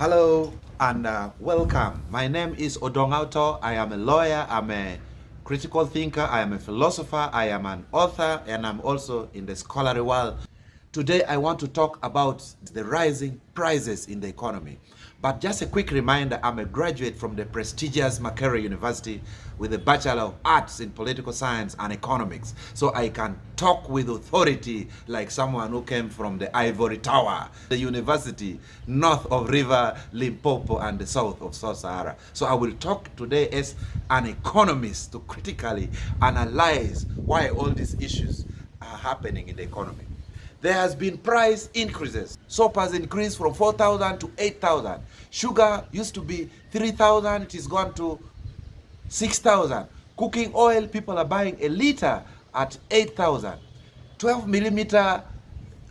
Hello and welcome. My name is Otto. I am a lawyer, I'm a critical thinker, I am a philosopher, I am an author, and I'm also in the scholarly world. Today I want to talk about the rising prices in the economy. But just a quick reminder, I'm a graduate from the prestigious Makerere University with a Bachelor of Arts in Political Science and Economics. So I can talk with authority like someone who came from the Ivory Tower, the university north of River Limpopo and the south of Sahara. So I will talk today as an economist to critically analyze why all these issues are happening in the economy. There has been price increases. Soap has increased from 4,000 to 8,000. Sugar used to be 3,000, it is gone to 6,000. Cooking oil, people are buying a liter at 8,000. 12 millimeter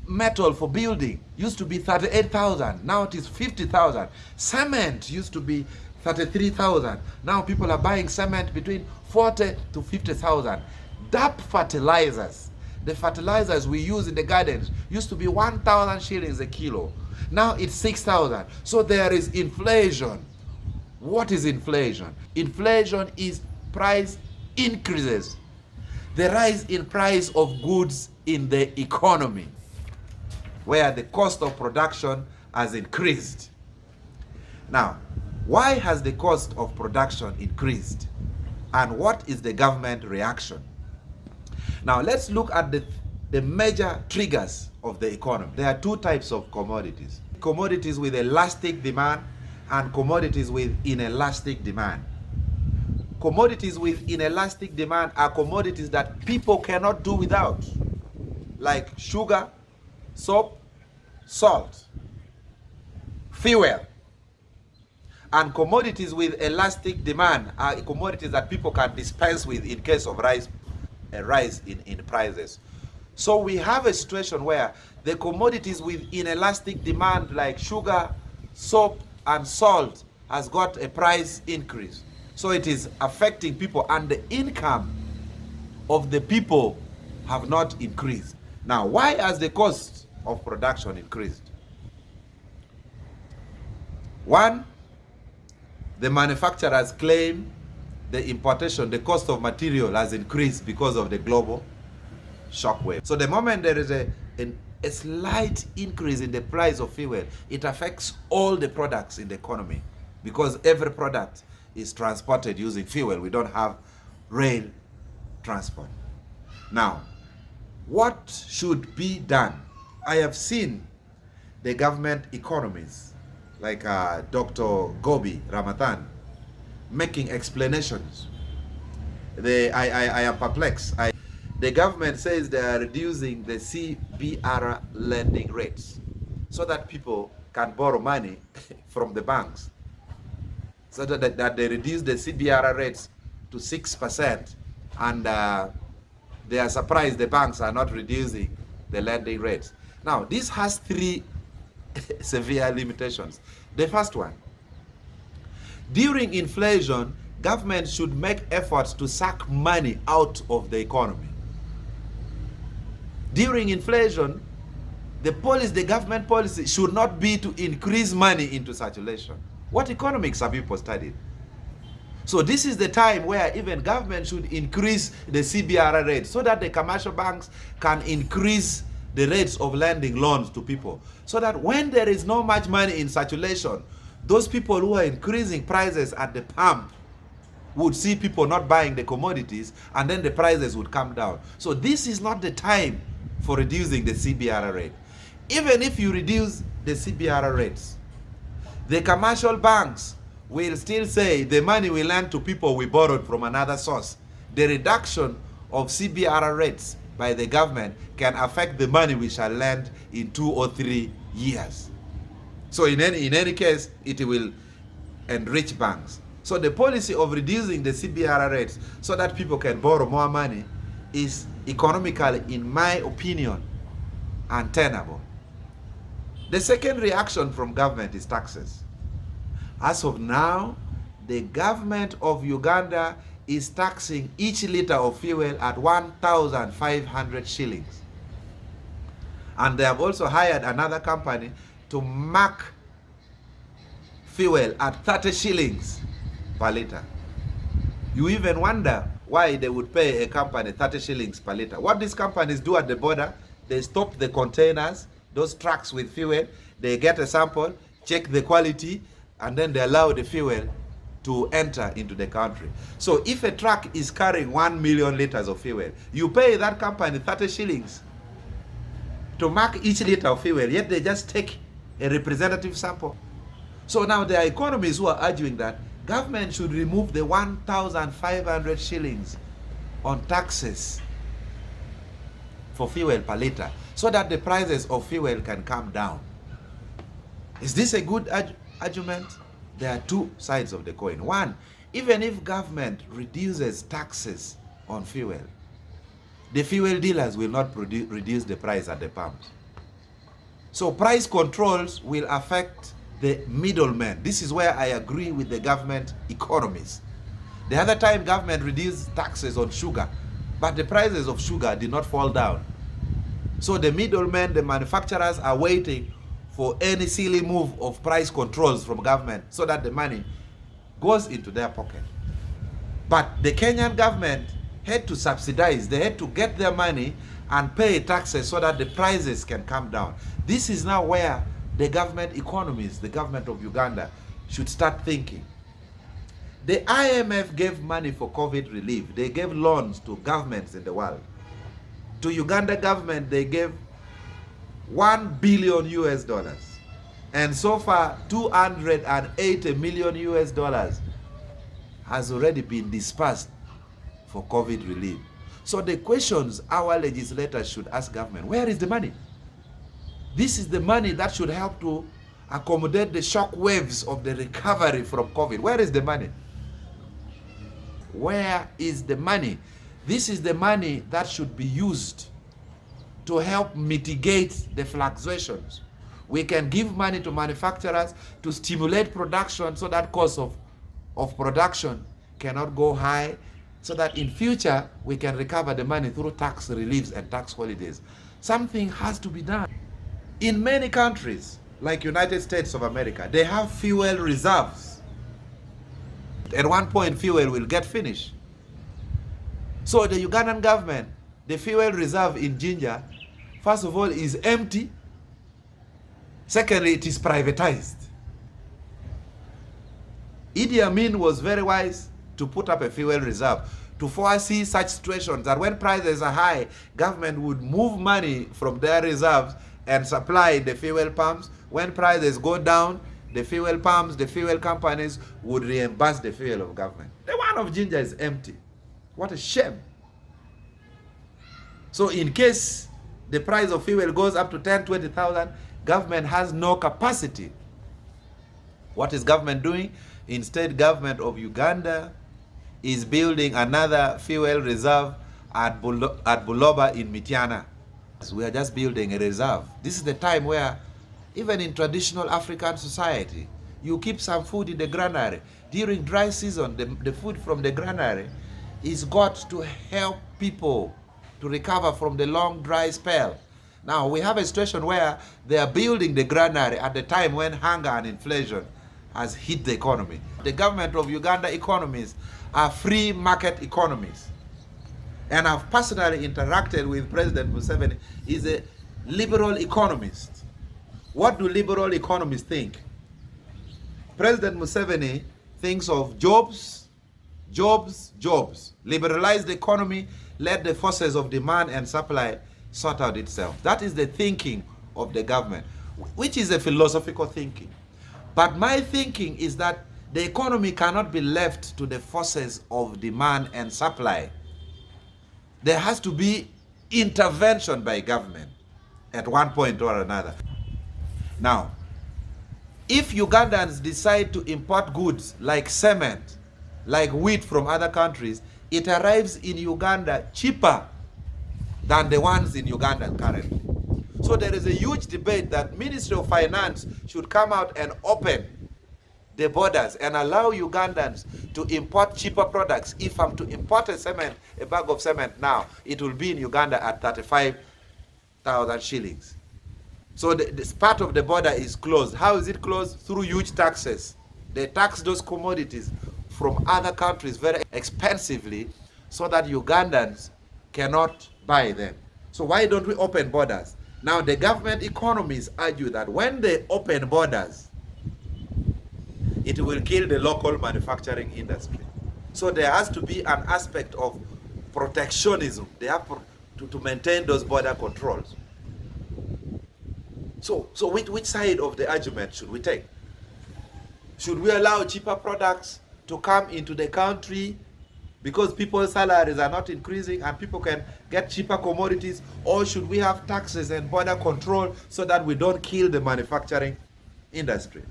metal for building used to be 38,000. Now it is 50,000. Cement used to be 33,000. Now people are buying cement between 40 to 50,000. DAP fertilizers, the fertilizers we use in the gardens, used to be 1,000 shillings a kilo. Now it's 6,000. So there is inflation. What is inflation? Inflation is price increases. The rise in price of goods in the economy, where the cost of production has increased. Now, why has the cost of production increased? And what is the government reaction? Now let's look at the major triggers of the economy. There are two types of commodities. Commodities with elastic demand and commodities with inelastic demand. Commodities with inelastic demand are commodities that people cannot do without, like sugar, soap, salt, fuel. And commodities with elastic demand are commodities that people can dispense with in case of a rise in prices. So we have a situation where the commodities with inelastic demand like sugar, soap, and salt has got a price increase. So it is affecting people, and the income of the people have not increased. Now, why has the cost of production increased? One, the manufacturers claim the cost of material has increased because of the global shockwave. So the moment there is a slight increase in the price of fuel, it affects all the products in the economy, because every product is transported using fuel. We don't have rail transport. Now, what should be done? I have seen the government economists like Dr. Gobi Ramathan making explanations. I am perplexed. The government says they are reducing the CBR lending rates so that people can borrow money from the banks. So that they reduce the CBR rates to 6%, and they are surprised the banks are not reducing the lending rates. Now, this has three severe limitations. The first one, during inflation, government should make efforts to suck money out of the economy. During inflation, the government policy should not be to increase money into circulation. What economics have people studied? So this is the time where even government should increase the CBR rate so that the commercial banks can increase the rates of lending loans to people, so that when there is not much money in circulation, those people who are increasing prices at the pump would see people not buying the commodities, and then the prices would come down. So this is not the time for reducing the CBR rate. Even if you reduce the CBR rates, the commercial banks will still say the money we lend to people we borrowed from another source. The reduction of CBR rates by the government can affect the money we shall lend in 2 or 3 years. So in any case, it will enrich banks. So the policy of reducing the CBR rates so that people can borrow more money is economically, in my opinion, untenable. The second reaction from government is taxes. As of now, the government of Uganda is taxing each liter of fuel at 1,500 shillings. And they have also hired another company to mark fuel at 30 shillings per liter. You even wonder why they would pay a company 30 shillings per liter. What these companies do at the border, they stop the containers, those trucks with fuel, they get a sample, check the quality, and then they allow the fuel to enter into the country. So if a truck is carrying 1 million liters of fuel, you pay that company 30 shillings to mark each liter of fuel, yet they just take a representative sample. So now there are economists who are arguing that government should remove the 1,500 shillings on taxes for fuel per liter so that the prices of fuel can come down. Is this a good argument? There are two sides of the coin. One, even if government reduces taxes on fuel, the fuel dealers will not reduce the price at the pumps. So price controls will affect the middlemen. This is where I agree with the government economists. The other time government reduced taxes on sugar, but the prices of sugar did not fall down. So the middlemen, the manufacturers are waiting for any silly move of price controls from government so that the money goes into their pocket. But the Kenyan government had to subsidize, they had to get their money and pay taxes so that the prices can come down. This is now where the government economists, the government of Uganda, should start thinking. The IMF gave money for COVID relief. They gave loans to governments in the world. To Uganda government, they gave $1 billion US. And so far, 280 million US has already been dispersed for COVID relief. So the questions our legislators should ask government, where is the money? This is the money that should help to accommodate the shock waves of the recovery from COVID. Where is the money? Where is the money? This is the money that should be used to help mitigate the fluctuations. We can give money to manufacturers to stimulate production so that cost of production cannot go high, so that in future we can recover the money through tax reliefs and tax holidays. Something has to be done. In many countries, like United States of America, they have fuel reserves. At one point, fuel will get finished. So the Ugandan government, the fuel reserve in Jinja, first of all, is empty. Secondly, it is privatized. Idi Amin was very wise to put up a fuel reserve to foresee such situations that when prices are high, government would move money from their reserves and supply the fuel pumps. When prices go down, the fuel pumps, the fuel companies would reimburse the fuel of government. The one of Jinja is empty. What a shame. So in case the price of fuel goes up to 10, 20,000, government has no capacity. What is government doing? Instead, government of Uganda is building another fuel reserve at Buloba in Mityana. We are just building a reserve. This is the time where, even in traditional African society, you keep some food in the granary. During dry season, the food from the granary is got to help people to recover from the long dry spell. Now, we have a situation where they are building the granary at the time when hunger and inflation has hit the economy. The government of Uganda economies are free market economies. And I've personally interacted with President Museveni. He's a liberal economist. What do liberal economists think? President Museveni thinks of jobs, jobs, jobs. Liberalize the economy, let the forces of demand and supply sort out itself. That is the thinking of the government, which is a philosophical thinking. But my thinking is that the economy cannot be left to the forces of demand and supply. There has to be intervention by government at one point or another. Now, if Ugandans decide to import goods like cement, like wheat from other countries, it arrives in Uganda cheaper than the ones in Uganda currently. So there is a huge debate that Ministry of Finance should come out and open the borders and allow Ugandans to import cheaper products. If I'm to import a bag of cement now, it will be in Uganda at 35,000 shillings. So this part of the border is closed. How is it closed? Through huge taxes. They tax those commodities from other countries very expensively so that Ugandans cannot buy them. So why don't we open borders? Now the government economists argue that when they open borders, it will kill the local manufacturing industry. So there has to be an aspect of protectionism. They have to maintain those border controls. So which side of the argument should we take? Should we allow cheaper products to come into the country because people's salaries are not increasing and people can get cheaper commodities? Or should we have taxes and border control so that we don't kill the manufacturing industry?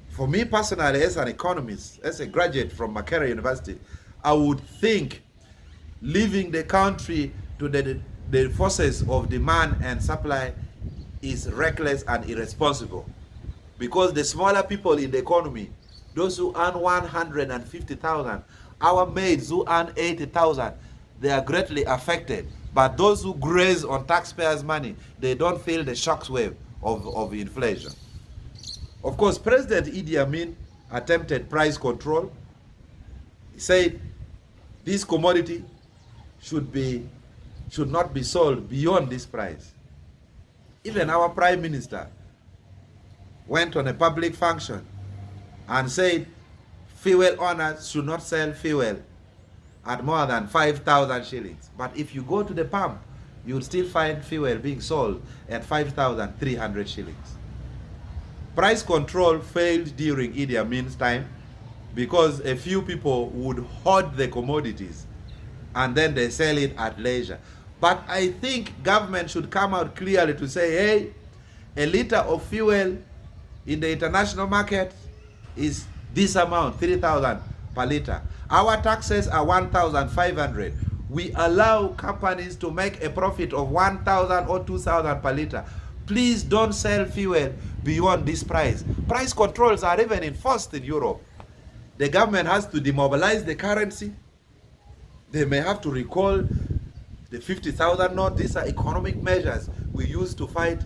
For me personally, as an economist, as a graduate from Makerere University, I would think leaving the country to the forces of demand and supply is reckless and irresponsible. Because the smaller people in the economy, those who earn 150,000, our maids who earn 80,000, they are greatly affected. But those who graze on taxpayers' money, they don't feel the shock wave of inflation. Of course, President Idi Amin attempted price control. He said this commodity should not be sold beyond this price. Even our Prime Minister went on a public function and said fuel owners should not sell fuel at more than 5,000 shillings. But if you go to the pump, you'll still find fuel being sold at 5,300 shillings. Price control failed during Idi Amin's time because a few people would hoard the commodities and then they sell it at leisure. But I think government should come out clearly to say, hey, a liter of fuel in the international market is this amount, 3,000 per liter. Our taxes are 1,500. We allow companies to make a profit of 1,000 or 2,000 per liter. Please don't sell fuel beyond this price. Price controls are even enforced in Europe. The government has to demobilize the currency. They may have to recall the 50,000 note. These are economic measures we use to fight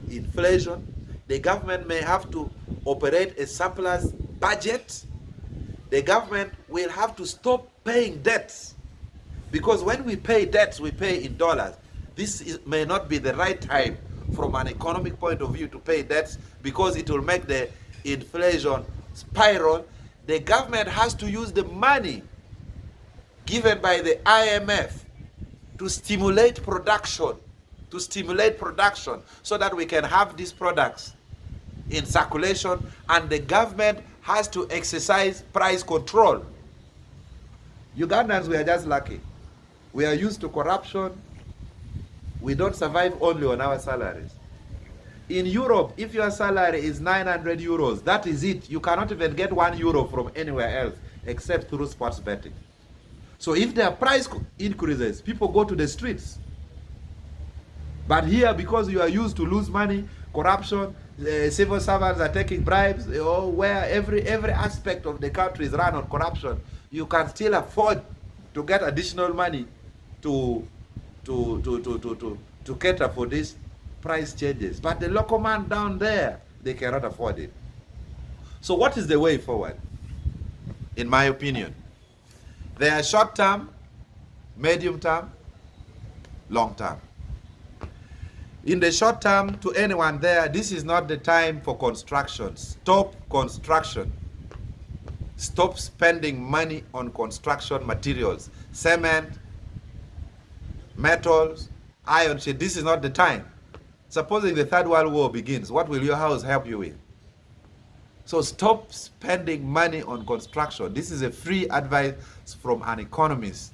inflation. The government may have to operate a surplus budget. The government will have to stop paying debts. Because when we pay debts, we pay in dollars. May not be the right time from an economic point of view to pay debts because it will make the inflation spiral. The government has to use the money given by the IMF to stimulate production, so that we can have these products in circulation, and the government has to exercise price control. Ugandans, we are just lucky. We are used to corruption. We don't survive only on our salaries. In Europe, if your salary is 900 euros, that is it. You cannot even get €1 from anywhere else except through sports betting. So if there are price increases, people go to the streets. But here, because you are used to lose money, corruption, civil servants are taking bribes, where every aspect of the country is run on corruption, you can still afford to get additional money to cater for these price changes. But the local man down there, they cannot afford it. So what is the way forward? In my opinion, there are short term, medium term, long term. In the short term, to anyone there, this is not the time for construction. Stop construction. Stop spending money on construction materials, cement, metals, iron sheet. This is not the time. Supposing the Third World War begins, what will your house help you with? So stop spending money on construction. This is a free advice from an economist,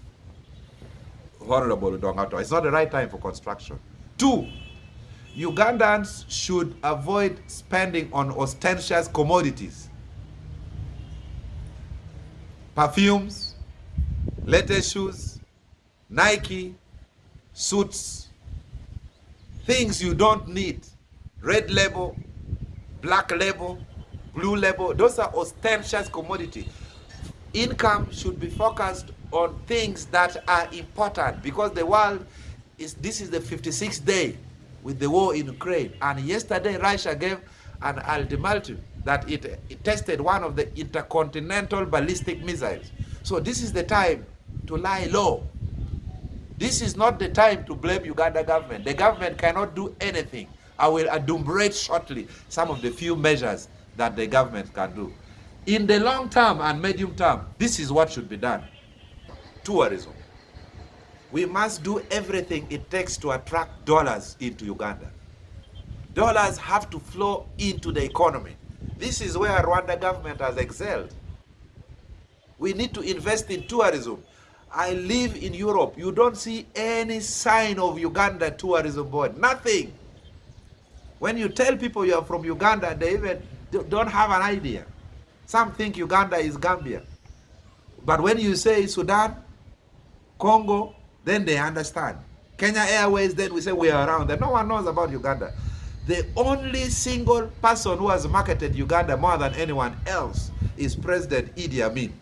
Hon.odonga. It's not the right time for construction. 2, Ugandans should avoid spending on ostentatious commodities. Perfumes, latest shoes, Nike, suits, things you don't need. Red label, black label, blue label, those are ostentatious commodities. Income should be focused on things that are important, because the world this is the 56th day with the war in Ukraine, and yesterday Russia gave an ultimatum that it tested one of the intercontinental ballistic missiles. So this is the time to lie low. This is not the time to blame Uganda government. The government cannot do anything. I will enumerate shortly some of the few measures that the government can do. In the long term and medium term, this is what should be done. Tourism. We must do everything it takes to attract dollars into Uganda. Dollars have to flow into the economy. This is where Rwanda government has excelled. We need to invest in tourism. I live in Europe. You don't see any sign of Uganda tourism board. Nothing. When you tell people you are from Uganda, they even don't have an idea. Some think Uganda is Gambia. But when you say Sudan, Congo, then they understand. Kenya Airways, then we say we are around there. No one knows about Uganda. The only single person who has marketed Uganda more than anyone else is President Idi Amin.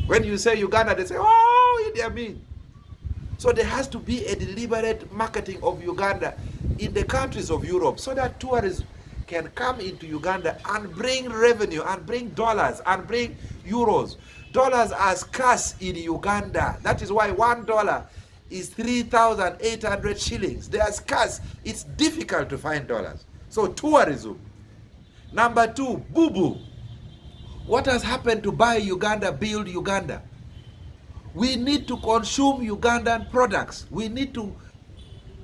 When you say Uganda, they say, oh, Idi Amin. So there has to be a deliberate marketing of Uganda in the countries of Europe so that tourists can come into Uganda and bring revenue and bring dollars and bring euros. Dollars are scarce in Uganda. That is why $1 is 3,800 shillings. They are scarce. It's difficult to find dollars. So tourism. Number two, boo-boo. What has happened to buy Uganda, build Uganda? We need to consume Ugandan products. We need to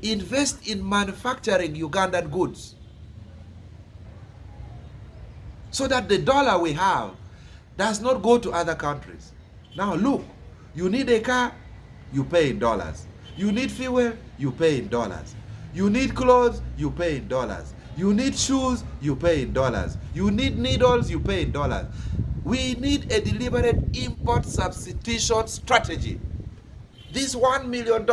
invest in manufacturing Ugandan goods so that the dollar we have does not go to other countries. Now look, you need a car, you pay in dollars. You need fuel, you pay in dollars. You need clothes, you pay in dollars. You need shoes, you pay in dollars. You need needles, you pay in dollars. We need a deliberate import substitution strategy. This $1 million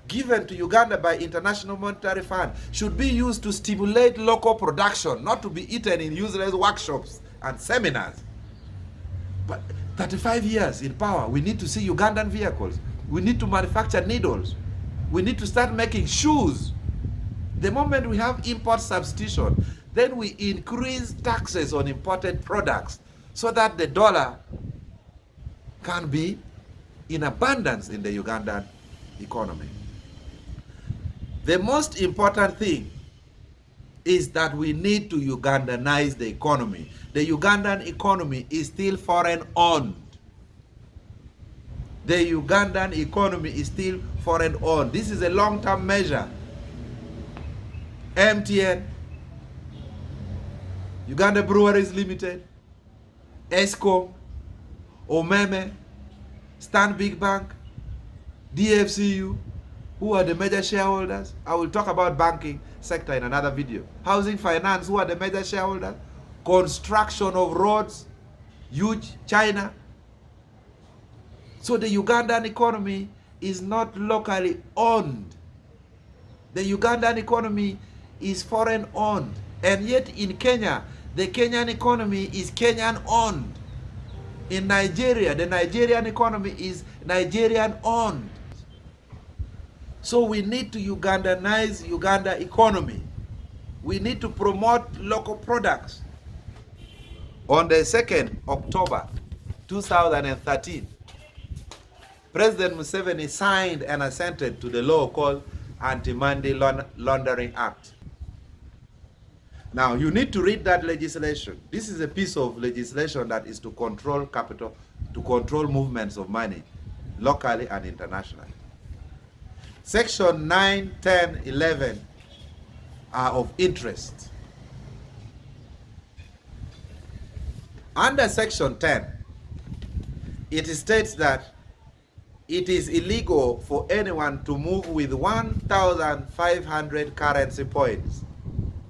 given to Uganda by International Monetary Fund should be used to stimulate local production, not to be eaten in useless workshops and seminars. But 35 years in power, we need to see Ugandan vehicles. We need to manufacture needles. We need to start making shoes. The moment we have import substitution, then we increase taxes on imported products so that the dollar can be in abundance in the Ugandan economy. The most important thing is that we need to Ugandanize the economy. The Ugandan economy is still foreign owned. The Ugandan economy is still foreign owned. This is a long-term measure. MTN, Uganda Breweries Limited, ESCOM, Omeme, Stanbic Bank, DFCU, who are the major shareholders. I will talk about banking sector in another video. Housing finance, who are the major shareholders. Construction of roads, huge, China. So the Ugandan economy is not locally owned. The Ugandan economy is foreign owned. And yet in Kenya, the Kenyan economy is Kenyan owned. In Nigeria, the Nigerian economy is Nigerian owned. So we need to Ugandanize Uganda economy. We need to promote local products. On the 2nd October 2013, President Museveni signed and assented to the law called Anti-Money Laundering Act. Now, you need to read that legislation. This is a piece of legislation that is to control capital, to control movements of money, locally and internationally. Section 9, 10, 11 are of interest. Under Section 10, it states that it is illegal for anyone to move with 1,500 currency points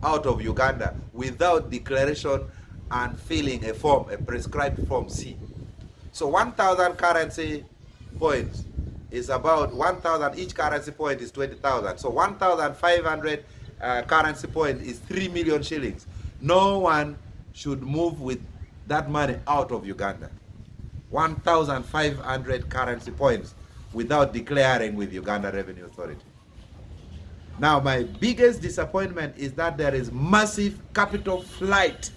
out of Uganda without declaration and filling a form, a prescribed form C. So 1,000 currency points is about 1,000, each currency point is 20,000. So 1,500 currency point is 3 million shillings. No one should move with that money out of Uganda. 1,500 currency points without declaring with Uganda Revenue Authority. Now, my biggest disappointment is that there is massive capital flight.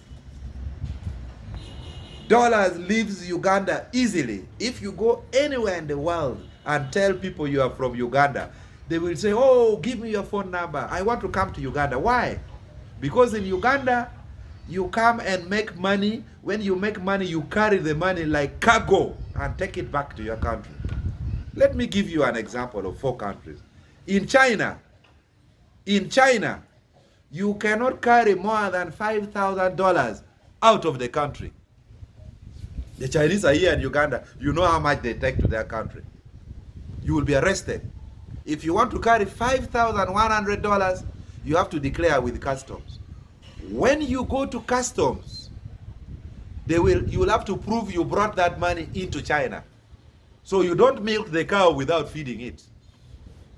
Dollars leaves Uganda easily. If you go anywhere in the world and tell people you are from Uganda, they will say, oh, give me your phone number. I want to come to Uganda. Why? Because in Uganda, you come and make money. When you make money, you carry the money like cargo and take it back to your country. Let me give you an example of 4 countries. In China, you cannot carry more than $5,000 out of the country. The Chinese are here in Uganda. You know how much they take to their country. You will be arrested. If you want to carry $5,100, you have to declare with customs. When you go to customs, you will have to prove you brought that money into China. So you don't milk the cow without feeding it.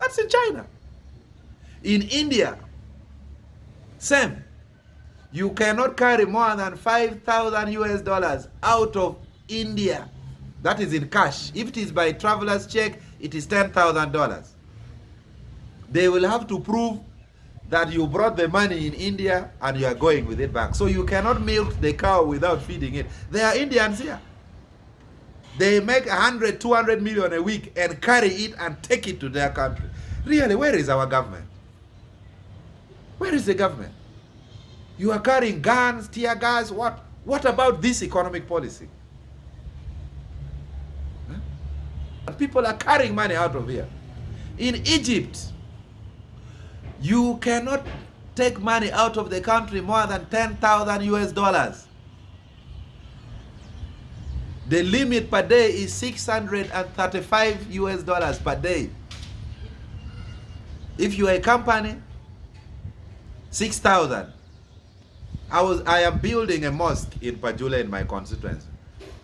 That's in China. In India, same. You cannot carry more than $5,000 out of India. That is in cash. If it is by traveler's check, it is $10,000. They will have to prove that you brought the money in India and you are going with it back. So you cannot milk the cow without feeding it. There are Indians here. They make 100, 200 million a week and carry it and take it to their country. Really, where is our government? Where is the government? You are carrying guns, tear gas. What about this economic policy? Huh? And people are carrying money out of here. In Egypt, you cannot take money out of the country more than $10,000. The limit per day is $635 per day. If you are a company, 6,000. I am building a mosque in Pajula in my constituency.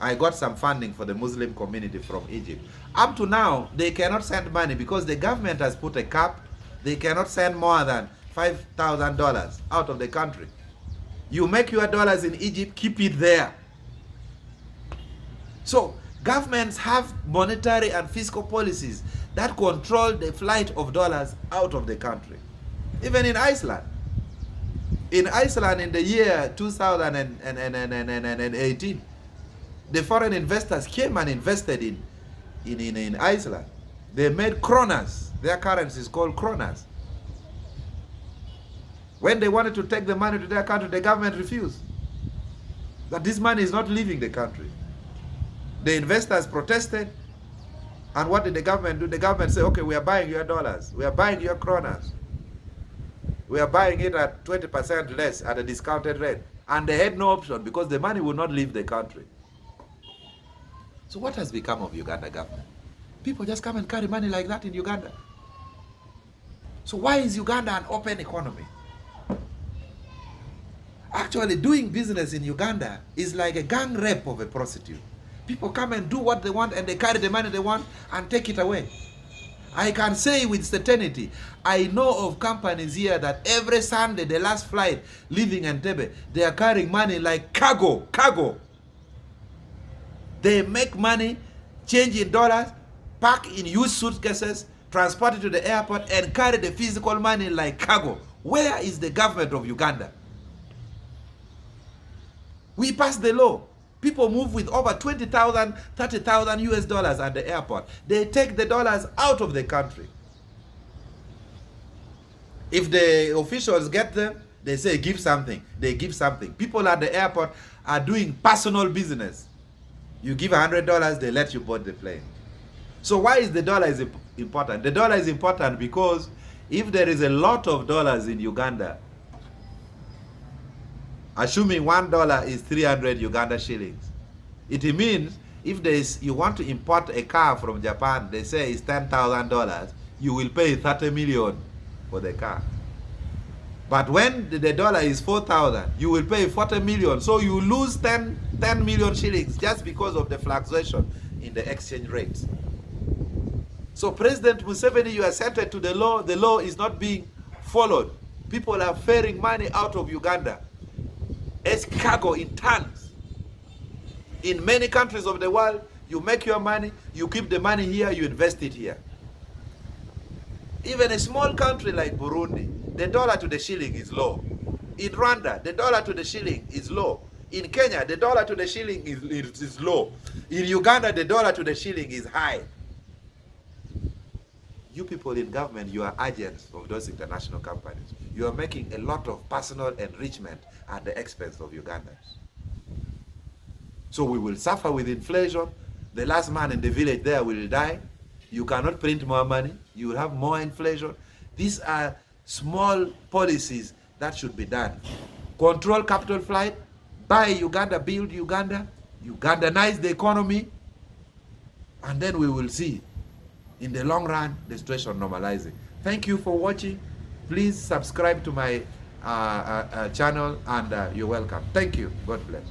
I got some funding for the Muslim community from Egypt. Up to now, they cannot send money because the government has put a cap. They cannot send more than $5,000 out of the country. You make your dollars in Egypt, keep it there. So governments have monetary and fiscal policies that control the flight of dollars out of the country. Even in Iceland. In Iceland in the year 2018, the foreign investors came and invested in Iceland. They made kronas. Their currency is called kronas. When they wanted to take the money to their country, the government refused. That this money is not leaving the country. The investors protested. And what did the government do? The government said, okay, we are buying your dollars. We are buying your kronas. We are buying it at 20% less at a discounted rate. And they had no option because the money will not leave the country. So what has become of Uganda government? People just come and carry money like that in Uganda. So why is Uganda an open economy? Actually, doing business in Uganda is like a gang rape of a prostitute. People come and do what they want and they carry the money they want and take it away. I can say with certainty, I know of companies here that every Sunday, the last flight leaving Entebbe, they are carrying money like cargo. They make money, change in dollars, pack in used suitcases, transport it to the airport, and carry the physical money like cargo. Where is the government of Uganda? We passed the law. People move with over $20,000, $30,000 at the airport. They take the dollars out of the country. If the officials get them, they say give something. They give something. People at the airport are doing personal business. You give $100, they let you board the plane. So why is the dollar important? The dollar is important because if there is a lot of dollars in Uganda, assuming $1 is 300 Uganda shillings, it means if you want to import a car from Japan, they say it's $10,000, you will pay 30 million for the car. But when the dollar is 4,000, you will pay 40 million. So you lose 10 million shillings just because of the fluctuation in the exchange rates. So President Museveni, you are sentenced to the law. The law is not being followed. People are ferrying money out of Uganda as cargo in tons. In many countries of the world, you make your money, you keep the money here, you invest it here. Even a small country like Burundi, the dollar to the shilling is low. In Rwanda, the dollar to the shilling is low. In Kenya, the dollar to the shilling is low. In Uganda, the dollar to the shilling is high. You people in government, you are agents of those international companies. You are making a lot of personal enrichment at the expense of Ugandans. So we will suffer with inflation. The last man in the village there will die. You cannot print more money. You will have more inflation. These are small policies that should be done. Control capital flight, buy Uganda, build Uganda, Ugandanize the economy, and then we will see in the long run the situation normalizing. Thank you for watching. Please subscribe to my channel, and you're welcome. Thank you. God bless.